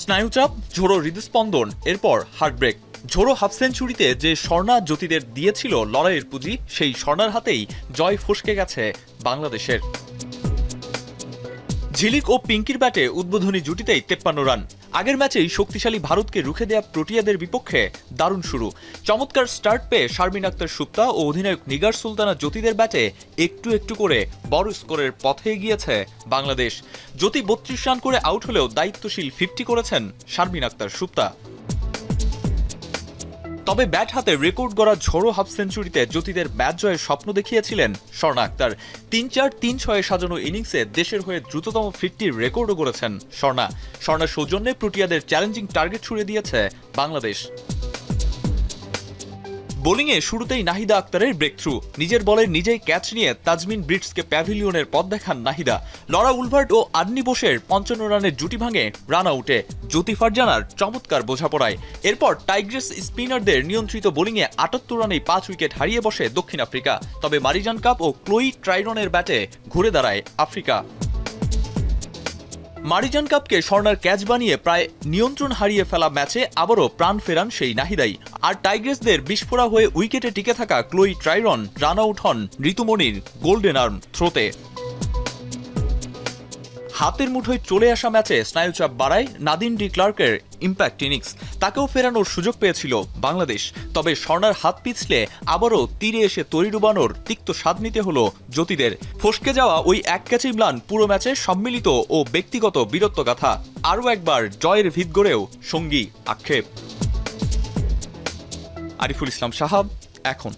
স্নায়ুচাপ, ঝোড়ো হৃদস্পন্দন, এরপর হার্টব্রেক। ঝোড়ো হাফ সেঞ্চুরিতে যে স্বর্ণা জ্যোতিদের দিয়েছিল লড়াইয়ের পুঁজি, সেই স্বর্ণার হাতেই জয় ফসকে গেছে বাংলাদেশের। ঝিলিক ও পিঙ্কির ব্যাটে উদ্বোধনী জুটিতেই 53 রান। আগের ম্যাচেই শক্তিশালী ভারতকে রুখে দেয়া প্রোটিয়াদের বিপক্ষে দারুণ শুরু। চমৎকার স্টার্ট পেয়ে শারমিন আক্তার সুপ্তা ও অধিনায়ক নিগার সুলতানা জ্যোতিদের ব্যাটে একটু একটু করে বড় স্কোরের পথে এগিয়েছে বাংলাদেশ। জ্যোতি 32 রান করে আউট হলেও দায়িত্বশীল 50 করেছেন শারমিন আক্তার সুপ্তা। তবে ব্যাট হাতে রেকর্ড গড়া ঝোড়ো হাফ সেঞ্চুরিতে জ্যোতিদের ম্যাচ জয়ের স্বপ্ন দেখিয়েছিলেন স্বর্ণা আক্তার। 3-4-3-6 সাজানো ইনিংসে দেশের হয়ে দ্রুততম 50 রেকর্ডও করেছেন স্বর্ণার সৌজন্যে প্রোটিয়াদের চ্যালেঞ্জিং টার্গেট ছুড়ে দিয়েছে বাংলাদেশ। বোলিংয়ে শুরুতেই নাহিদা আক্তারের ব্রেক থ্রু। নিজের বলে নিজেই ক্যাচ নিয়ে তাজমিন ব্রিটসকে প্যাভিলিয়নের পথ দেখান নাহিদা। লরা উলভার্ট ও আডনি বোসের 55 রানের জুটি ভাঙে রান আউটে জ্যোতি ফারজানার চমৎকার বোঝাপড়ায়। এরপর টাইগ্রেস স্পিনারদের নিয়ন্ত্রিত বোলিংয়ে 78 রানেই 5 উইকেট হারিয়ে বসে দক্ষিণ আফ্রিকা। তবে মারিজান কাপ ও ক্লোই ট্রাইরনের ব্যাটে ঘুরে দাঁড়ায় আফ্রিকা। মারিজান কাপকে স্বর্ণার ক্যাচ বানিয়ে প্রায় নিয়ন্ত্রণ হারিয়ে ফেলা ম্যাচে আবারও প্রাণ ফেরান সেই নাহিদাই। আর টাইগ্রেসদের বিস্ফোরা হয়ে উইকেটে টিকে থাকা ক্লোই ট্রাইরন রান আউট হন ঋতুমণির গোল্ডেন আর্ম থ্রোতে। হাতের মুঠোয় চলে আসা ম্যাচে স্নায়ুচাপ বাড়ায় নাদিন ডি ক্লার্কের ইম্প্যাক্ট ইনিংস। তাকেও ফেরানোর সুযোগ পেয়েছিল বাংলাদেশ। তবে স্বর্ণার হাত পিছলে আবারও তীরে এসে তরি ডুবানোর তিক্ত স্বাদ নিতে হলো জ্যোতিদের। ফসকে যাওয়া ওই এক ক্যাচেই ম্লান পুরো ম্যাচে সম্মিলিত ও ব্যক্তিগত বীরত্বগাথা। আরও একবার জয়ের ভিত গড়েও সঙ্গী আক্ষেপ। আরিফুল ইসলাম সাহাব, এখন।